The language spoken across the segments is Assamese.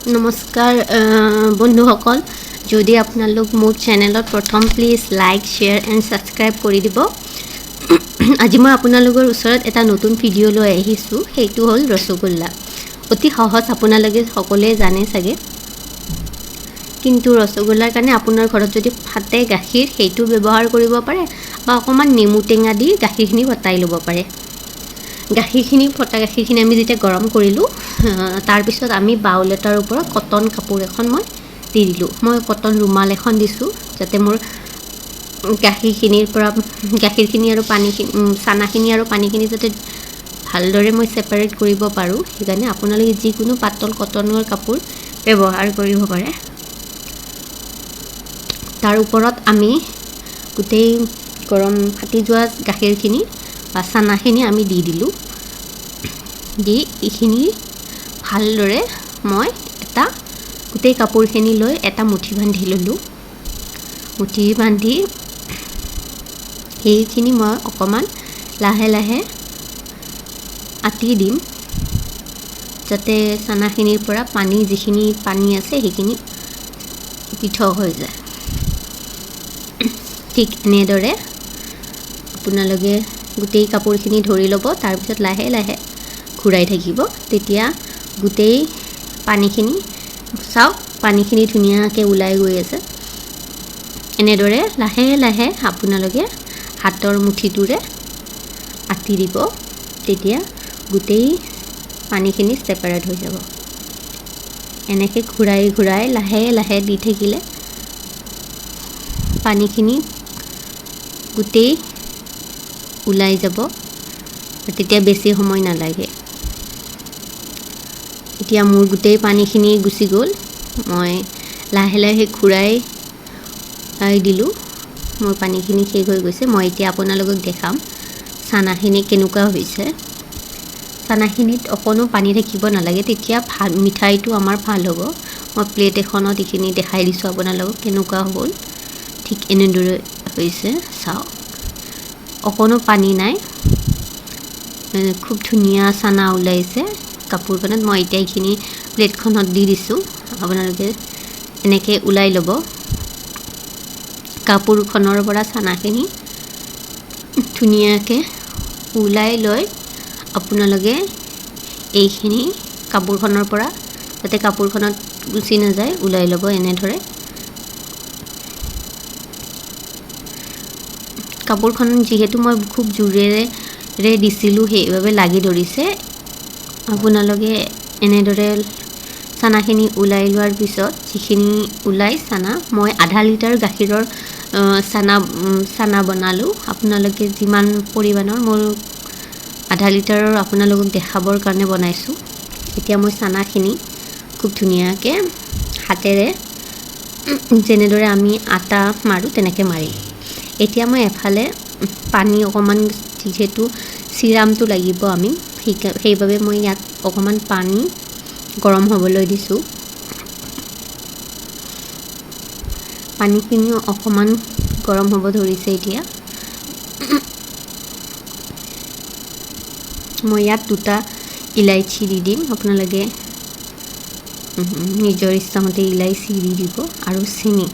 নমস্কাৰ বন্ধুসকল, যদি আপোনালোক মোৰ চেনেলত প্ৰথম please like share and subscribe কৰি দিব। আজি মই আপোনালোকৰ ওচৰত এটা নতুন ভিডিঅ' লৈ আহিছোঁ, সেইটো হ'ল ৰসগোল্লা। অতি সহজ, আপোনালোকে সকলোৱে জানে চাগে, কিন্তু ৰসগোল্লাৰ কাৰণে আপোনাৰ ঘৰত যদি ফাটে গাখীৰ, সেইটো ব্যৱহাৰ কৰিব পাৰে বা অকণমান নেমু টেঙা দি গাখীৰখিনি ফটাই ল'ব পাৰে। ফটা গাখীৰখিনি আমি যেতিয়া গৰম কৰিলোঁ, তাৰপিছত আমি বাউল এটাৰ ওপৰত কটন কাপোৰ এখন মই দি দিলোঁ। মই কটন ৰুমাল এখন দিছোঁ, যাতে মোৰ গাখীৰখিনি আৰু পানীখিনি, চানাখিনি আৰু পানীখিনি যাতে ভালদৰে মই ছেপাৰেট কৰিব পাৰোঁ। সেইকাৰণে আপোনালোকে যিকোনো পাতল কটনৰ কাপোৰ ব্যৱহাৰ কৰিব পাৰে। তাৰ ওপৰত আমি গোটেই গৰম ফাটি যোৱা গাখীৰখিনি বা চানাখিনি আমি দি দিলোঁ। দি এইখিনি ভালদৰে মই গোটেই কাপোৰখিনি লৈ এটা মুঠি বান্ধি ল'লোঁ। মুঠি বান্ধি সেইখিনি মই অকণমান লাহে লাহে আঁতি দিম, যাতে চানাখিনিৰ পৰা যিখিনি পানী আছে সেইখিনি পৃথক হৈ যায়। ঠিক এনেদৰে আপোনালোকে গোটেই কাপোৰখিনি ধৰি ল'ব, তাৰপিছত লাহে লাহে ঘূৰাই থাকিব। তেতিয়া গোটেই পানীখিনি চাওক, পানীখিনি ধুনীয়াকৈ ওলাই গৈ আছে। এনেদৰে লাহে লাহে আপোনালোকে হাতৰ মুঠিটোৰে আঁতি দিব, তেতিয়া গোটেই পানীখিনি ছেপাৰেট হৈ যাব। এনেকৈ ঘূৰাই ঘূৰাই লাহে লাহে দি থাকিলে পানীখিনি গোটেই ওলাই যাব, তেতিয়া বেছি সময় নালাগে। এতিয়া মোৰ গোটেই পানীখিনি গুচি গ'ল, মই লাহে লাহে ঘূৰাই দিলোঁ। মোৰ পানীখিনি শেষ হৈ গৈছে। মই এতিয়া আপোনালোকক দেখাম চানাখিনি কেনেকুৱা হৈছে। চানাখিনিত অকণো পানী থাকিব নালাগে, তেতিয়া মিঠাইটো আমাৰ ভাল হ'ব। মই প্লেট এখনত এইখিনি দেখাই দিছোঁ আপোনালোকক কেনেকুৱা হ'ল। ঠিক এনেদৰে হৈছে, চাওক, অকণো পানী নাই, খুব ধুনীয়া চানা ওলাইছে কাপোৰখনত। মই এতিয়া এইখিনি প্লেটখনত দি দিছোঁ, আপোনালোকে এনেকৈ ওলাই ল'ব কাপোৰখনৰ পৰা চানাখিনি ধুনীয়াকৈ ওলাই লৈ আপোনালোকে এইখিনি কাপোৰখনৰ পৰা, যাতে কাপোৰখনত গুচি নাযায়, ওলাই ল'ব এনেদৰে। কাপোৰখন যিহেতু মই খুব জোৰেৰে দিছিলোঁ, সেইবাবে লাগি ধৰিছে। আপোনালোকে এনেদৰে চানাখিনি ওলাই লোৱাৰ পিছত, যিখিনি ওলাই চানা, মই আধা লিটাৰ গাখীৰৰ চানা বনালোঁ। আপোনালোকে যিমান পৰিমাণৰ, মোৰ আধা লিটাৰৰ আপোনালোকক দেখাবৰ কাৰণে বনাইছোঁ। এতিয়া মই চানাখিনি খুব ধুনীয়াকৈ হাতেৰে, যেনেদৰে আমি আটা মাৰোঁ তেনেকৈ মাৰিম। এতিয়া মই এফালে পানী অকণমান, যিহেতু চিৰামটো লাগিব আমি, সেইবাবে মই ইয়াত অকণমান পানী গৰম হ'বলৈ দিছোঁ। পানীখিনিও অকণমান গৰম হ'ব ধৰিছে। এতিয়া মই ইয়াত 2টা ইলাইচি দি দিম। আপোনালোকে নিজৰ ইচ্ছামতে ইলাইচি দি দিব, আৰু চেনি,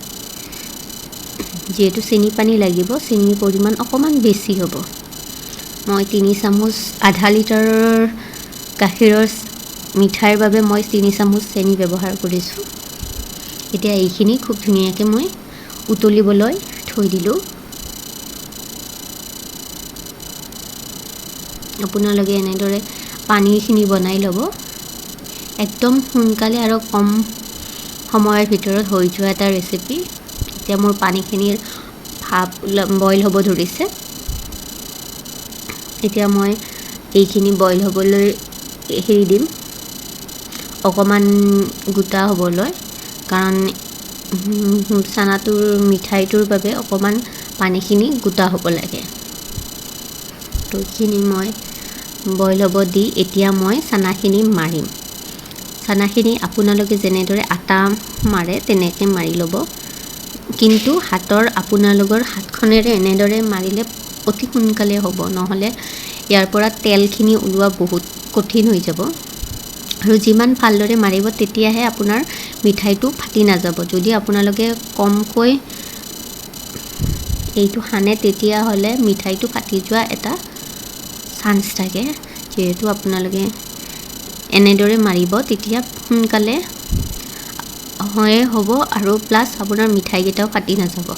যিহেতু চেনি পানী লাগিব, চেনিৰ পৰিমাণ অকণমান বেছি হ'ব। মই 3 চামুচ, আধা লিটাৰৰ গাখীৰৰ মিঠাইৰ বাবে মই 3 চামুচ চেনি ব্যৱহাৰ কৰিছোঁ। এতিয়া এইখিনি খুব ধুনীয়াকৈ মই উতলিবলৈ থৈ দিলোঁ। আপোনালোকে এনেদৰে পানীখিনি বনাই ল'ব। একদম সোনকালে আৰু কম সময়ৰ ভিতৰত হৈ যোৱা এটা ৰেচিপি। এতিয়া মোৰ পানীখিনিৰ ভাপ বইল হ'ব ধৰিছে। এতিয়া মই এইখিনি বইল হ'বলৈ এৰি দিম, অকণমান গোটা হ'বলৈ, কাৰণ চানাটোৰ মিঠাইটোৰ বাবে অকণমান পানীখিনি গোটা হ'ব লাগে। তো এইখিনি মই বইল হ'ব দি, এতিয়া মই চানাখিনি মাৰিম। চানাখিনি আপোনালোকে যেনেদৰে আটা মাৰে তেনেকৈ মাৰি ল'ব, কিন্তু আপোনালোকৰ হাতখনেৰে এনেদৰে মাৰিলে অতি সোনকালে হ'ব, নহ'লে ইয়াৰ পৰা তেলখিনি ওলোৱা বহুত কঠিন হৈ যাব। আৰু যিমান ভালদৰে মাৰিব তেতিয়াহে আপোনাৰ মিঠাইটো ফাটি নাযাব যদি আপোনালোকে কমকৈ এইটো হানে তেতিয়াহ'লে মিঠাইটো ফাটি যোৱা এটা চান্স থাকে যেহেতু আপোনালোকে এনেদৰে মাৰিব তেতিয়া সোনকালে হয় হ'ব আৰু প্লাছ আপোনাৰ মিঠাইকেইটাও ফাটি নাযাব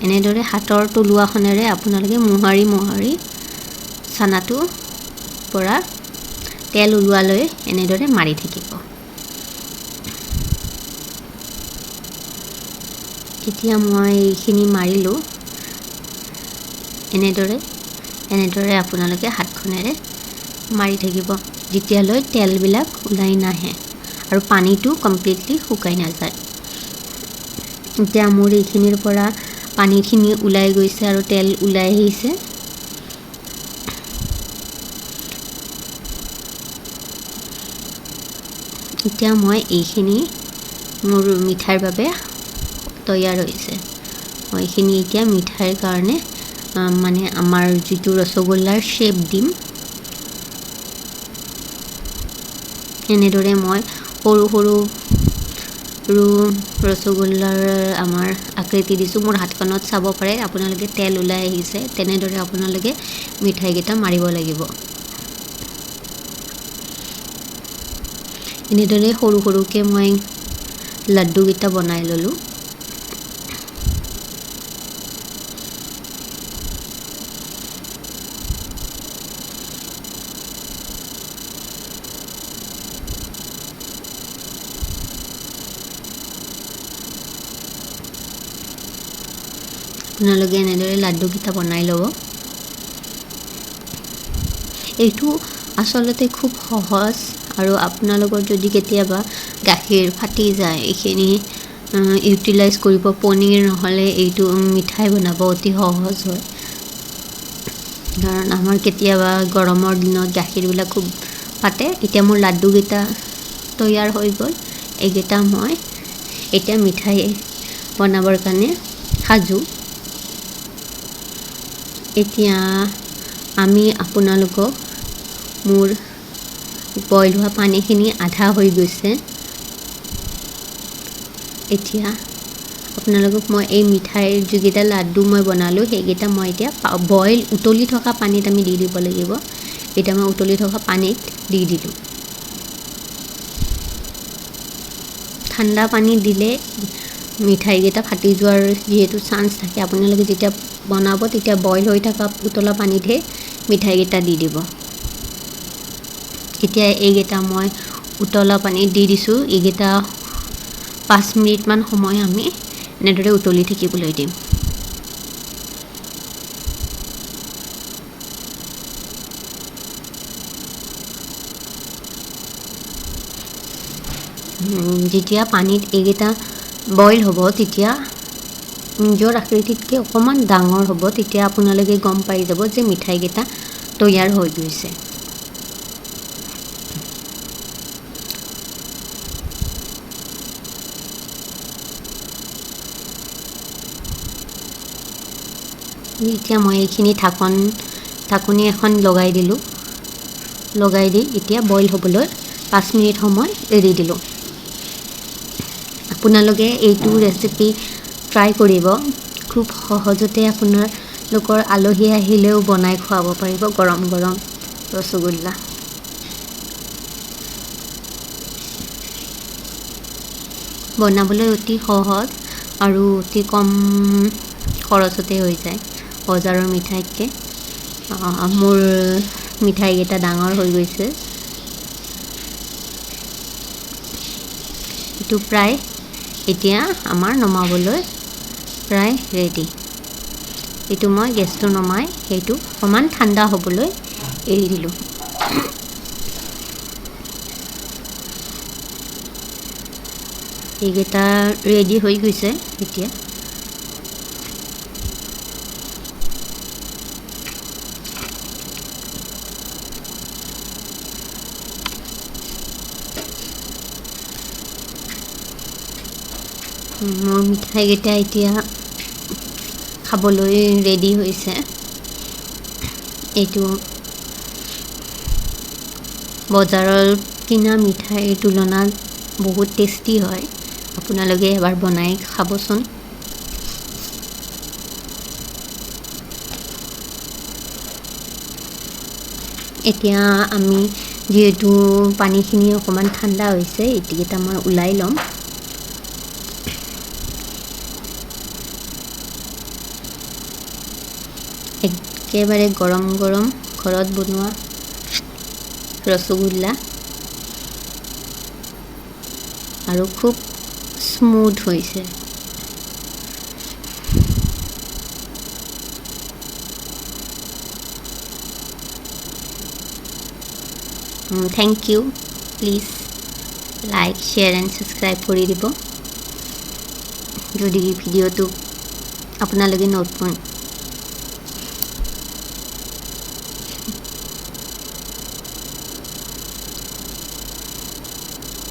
এনেদৰে হাতৰ তলুৱাখনেৰে আপোনালোকে মোহাৰি চানাটো পৰা তেল ওলোৱালৈ এনেদৰে মাৰি থাকিব এতিয়া মই এইখিনি মাৰিলো এনেদৰে আপোনালোকে হাতখনেৰে মাৰি থাকিব যেতিয়ালৈ তেলবিলাক ওলাই নাহে আৰু পানীটো কমপ্লিটলি শুকাই নাযায় এতিয়া মোৰ এইখিনিৰ পৰা পানীখিনি ওলাই গৈছে আৰু তেল ওলাই আহিছে এতিয়া মই এইখিনি মোৰ মিঠাইৰ বাবে তৈয়াৰ হৈছে মই এইখিনি এতিয়া মিঠাইৰ কাৰণে মানে আমাৰ যিটো ৰসগোল্লাৰ শেপ দিম এনেদৰে মই সৰু ৰসগোল্লাৰ আমাৰ আকৃতি দিছোঁ মোৰ হাতখনত চাব পাৰে আপোনালোকে তেল ওলাই আহিছে তেনেদৰে আপোনালোকে মিঠাইকেইটা মাৰিব লাগিব এনেদৰে সৰুকৈ মই লাড্ডুকেইটা বনাই ল'লোঁ আপোনালোকে এনেদৰে লাড্ডুকেইটা বনাই ল'ব এইটো আচলতে খুব সহজ আৰু আপোনালোকৰ যদি কেতিয়াবা গাখীৰ ফাটি যায় এইখিনি ইউটিলাইজ কৰিব পনীৰ নহ'লে এইটো মিঠাই বনাব অতি সহজ হয় কাৰণ আমাৰ কেতিয়াবা গৰমৰ দিনত গাখীৰবিলাক খুব ফাটে এতিয়া মোৰ লাড্ডুকেইটা তৈয়াৰ হৈ গ'ল এইকেইটা মই এতিয়া মিঠাই বনাবৰ কাৰণে সাজু এতিয়া আমি আপোনালোকক মোৰ বইল হোৱা পানীখিনি আধা হৈ গৈছে এতিয়া আপোনালোকক মই এই মিঠাইৰ যিকেইটা লাড্ডু মই বনালোঁ সেইকেইটা মই এতিয়া বইল উতলি থকা পানীত আমি দি দিব লাগিব এতিয়া মই উতলি থকা পানীত দি দিলোঁ ঠাণ্ডা পানী দিলে মিঠাইকেইটা ফাটি যোৱাৰ যিহেতু চান্স থাকে আপোনালোকে যেতিয়া বনাব তেতিয়া বইল হৈ থকা উতলা পানীতহে মিঠাইকেইটা দি দিব এতিয়া এইকেইটা মই উতলা পানীত দি দিছোঁ এইকেইটা 5 মিনিটমান সময় আমি এনেদৰে উতলি থাকিবলৈ দিম যেতিয়া পানীত এইকেইটা বইল হ'ব তেতিয়া নিজৰ আকৃতিতকৈ অকণমান ডাঙৰ হ'ব তেতিয়া আপোনালোকে গম পাই যাব যে মিঠাইকেইটা তৈয়াৰ হৈ গৈছে এতিয়া মই এইখিনি ঢাকনি এখন লগাই দিলোঁ লগাই দি এতিয়া বইল হ'বলৈ 5 মিনিট সময় এৰি দিলোঁ আপোনালোকে এইটো ৰেচিপি ট্ৰাই কৰিব খুব সহজতে আপোনালোকৰ আলহী আহিলেও বনাই খুৱাব পাৰিব গৰম গৰম ৰসগোল্লা বনাবলৈ অতি সহজ আৰু অতি কম খৰচতে হৈ যায় বজাৰৰ মিঠাইতকৈ মোৰ মিঠাইকেইটা ডাঙৰ হৈ গৈছে এইটো প্ৰায় এতিয়া আমাৰ নমাবলৈ প্ৰায় ৰেডি এইটো মই গেছটো নমাই সেইটো অকণমান ঠাণ্ডা হ'বলৈ এৰি দিলোঁ এইকেইটা ৰেডি হৈ গৈছে এতিয়া মোৰ মিঠাইকেইটা এতিয়া খাবলৈ ৰেডি হৈছে এইটো বজাৰৰ কিনা মিঠাইৰ তুলনাত বহুত টেষ্টি হয় আপোনালোকে এবাৰ বনাই খাবচোন এতিয়া আমি যেহেতু পানীখিনি অকমান ঠাণ্ডা হৈছে এটিকেটা মই উলাই লম একেবাৰে গৰম গৰম ঘৰত বনোৱা ৰসগোল্লা আৰু খুব স্মুথ হৈছে Thank you. Please like, share and subscribe কৰি দিব যদি ভিডিওটো আপোনালোকে